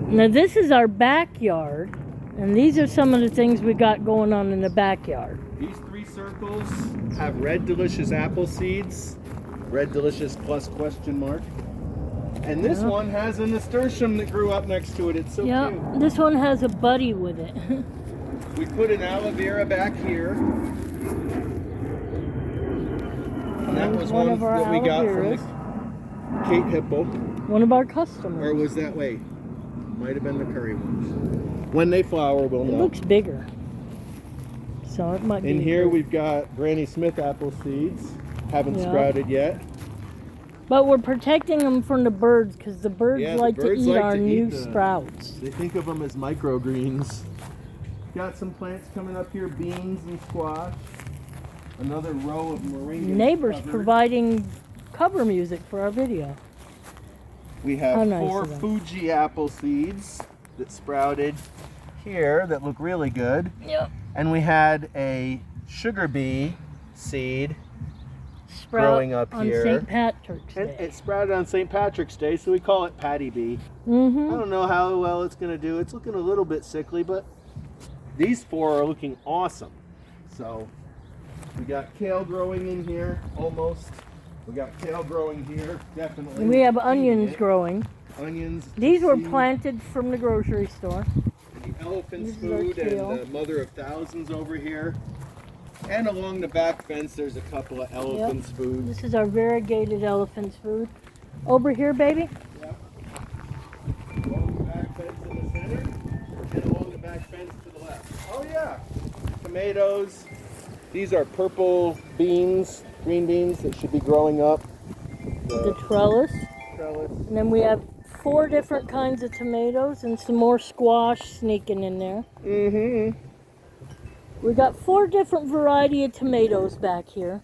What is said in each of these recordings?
Now this is our backyard, and these are some of the things we got going on in the backyard. These 3 circles have red delicious apple seeds, red delicious plus question mark. And this one has a nasturtium that grew up next to it. It's so cute. This one has a buddy with it. We put an aloe vera back here. And that was one that we got from the Kate Hippo. One of our customers. Or was that way? Might have been the curry ones. When they flower, we'll know. It looks bigger. So it might be. In here we've got Granny Smith apple seeds. Haven't sprouted yet. But we're protecting them from the birds because the birds like to eat our new sprouts. They think of them as microgreens. Got some plants coming up here, beans and squash. Another row of moringa. Neighbors providing cover music for our video. We have 4 Fuji apple seeds that sprouted here that look really good. Yep. And we had a sugar bee seed growing up here. On St. Patrick's Day. It sprouted on St. Patrick's Day, so we call it Patty Bee. I don't know how well it's going to do. It's looking a little bit sickly, but these 4 are looking awesome. So we got kale growing in here, almost. We got kale growing here, definitely. And we have onions growing. Onions. These were planted from the grocery store. And the elephant's food and the mother of thousands over here. And along the back fence, there's a couple of elephant's food. This is our variegated elephant's food. Over here, baby? Yep. Along the back fence in the center, and along the back fence to the left. Oh yeah, tomatoes. These are purple beans, green beans that should be growing up. The trellis. And then we have 4 different kinds of tomatoes and some more squash sneaking in there. We got 4 different variety of tomatoes back here.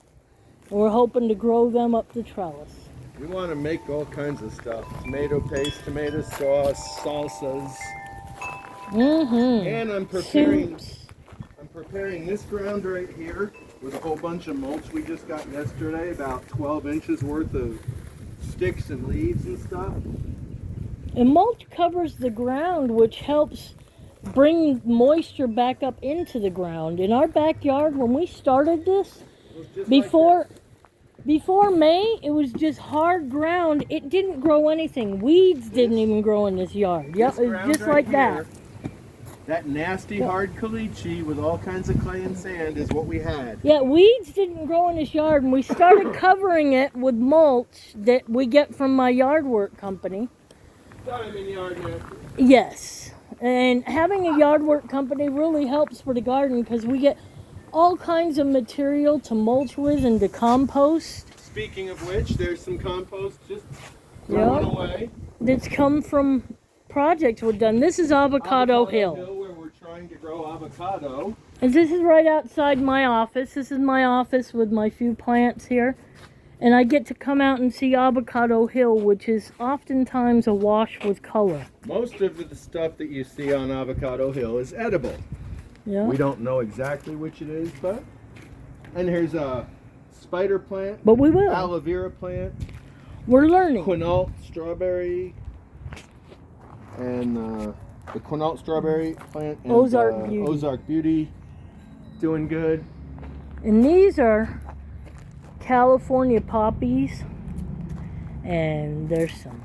And we're hoping to grow them up the trellis. We want to make all kinds of stuff. Tomato paste, tomato sauce, salsas. And I'm preparing this ground right here with a whole bunch of mulch we just got yesterday, about 12 inches worth of sticks and leaves and stuff. And mulch covers the ground, which helps bring moisture back up into the ground. In our backyard, when we started this, before May, it was just hard ground. It didn't grow anything. Weeds didn't even grow in this yard. Yep, it was just like that. That nasty hard caliche with all kinds of clay and sand is what we had. Yeah, weeds didn't grow in this yard, and we started covering it with mulch that we get from my yard work company. Diamond Yard Master. Yes, and having a yard work company really helps for the garden because we get all kinds of material to mulch with and to compost. Speaking of which, there's some compost just going away. That's come from projects we've done. This is Avocado Hill. Where we're trying to grow avocado. And this is right outside my office. This is my office with my few plants here. And I get to come out and see Avocado Hill, which is oftentimes awash with color. Most of the stuff that you see on Avocado Hill is edible. Yeah. We don't know exactly which it is, but... And here's a spider plant. But we will. Aloe vera plant. We're learning. Quinault strawberry. And the Quinault strawberry plant. And Ozark Beauty. Ozark Beauty. Doing good. And these are California poppies. And there's some.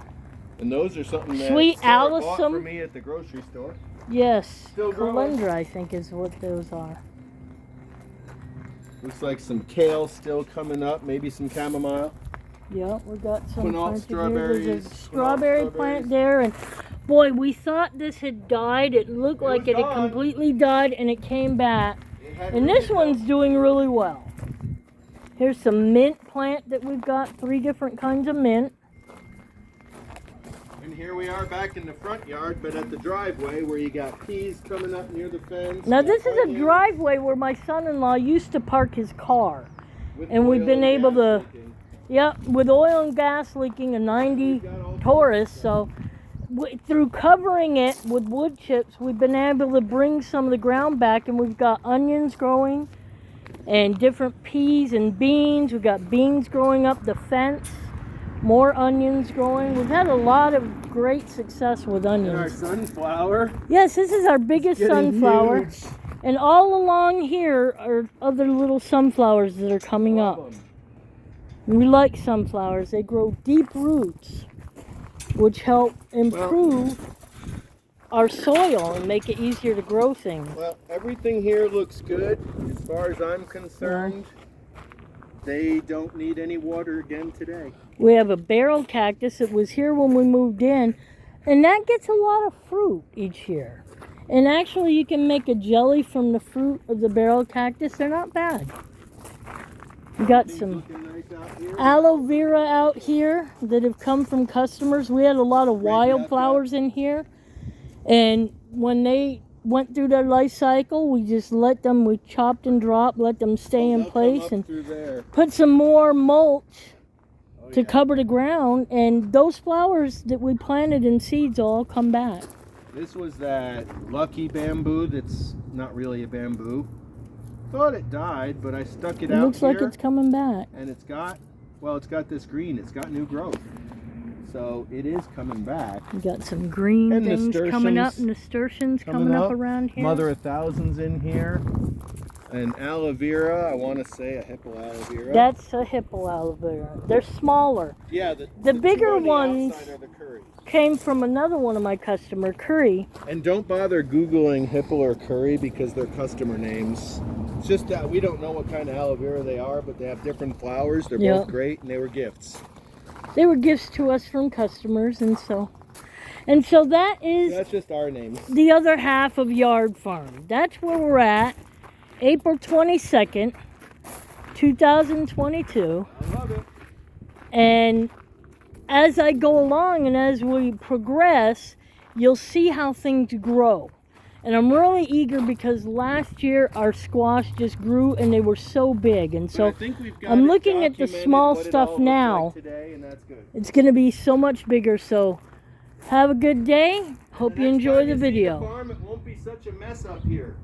And those are something that Sweet Sarah bought Alyssum. for me at the grocery store. Yes, Still growing. calendra I think is what those are. Looks like some kale still coming up, maybe some chamomile. Yeah, we got some Quinault planted here. strawberries. There's a strawberry plant there, and boy, we thought this had died. It looked like it had completely died, and it came back. And this one's doing really well. Here's some mint plant that we've got, 3 different kinds of mint. And here we are back in the front yard, but at the driveway where you got peas coming up near the fence. Now this is a driveway where my son-in-law used to park his car. And we've been able to, with oil and gas leaking, a 90 Taurus, so through covering it with wood chips, we've been able to bring some of the ground back, and we've got onions growing and different peas and beans. We've got beans growing up the fence. More onions growing. We've had a lot of great success with And our onions. sunflower. Yes, this is our biggest Getting sunflower. huge. And all along here are other little sunflowers that are coming Love up. 'em. We like sunflowers. They grow deep roots, which help improve our soil and make it easier to grow things. Well, everything here looks good as far as I'm concerned. They don't need any water again today. We have a barrel cactus that was here when we moved in, and that gets a lot of fruit each year. And actually, you can make a jelly from the fruit of the barrel cactus. They're not bad. We got Things some looking nice out here. aloe vera out here that have come from customers. We had a lot of wildflowers in here, and when they went through their life cycle, we just let them, we chopped and dropped, let them stay in They'll place, come up and through there. put some more mulch Oh, to yeah. cover the ground, and those flowers that we planted in seeds all come back. This was that lucky bamboo that's not really a bamboo. Thought it died, but I stuck it It out looks like here, it's coming back. and it's got this green. It's got new growth. So it is coming back. We got some green And things coming up, nasturtiums nasturtiums coming up around here. Mother of thousands in here. And aloe vera, I want to say a hippo aloe vera. That's a hippo aloe vera. They're smaller. Yeah, The two bigger on the ones- outside are the curry. Came from another one of my customer, Curry. And don't bother Googling hippo or curry because they're customer names. It's just that we don't know what kind of aloe vera they are, but they have different flowers. They're Yeah. both great, and they were gifts. They were gifts to us from customers, and so that is That's just our names. the other half of Yardfarm. That's where we're at, April 22nd, 2022. I love it. And as I go along and as we progress, you'll see how things grow. And I'm really eager because last year our squash just grew and they were so big. And But so I think we've got I'm it looking at the documented small what it stuff all looks now. like today, and that's good. it's going to be so much bigger. So have a good day. Hope The you next enjoy time the you see video. farm, it won't be such a mess up here.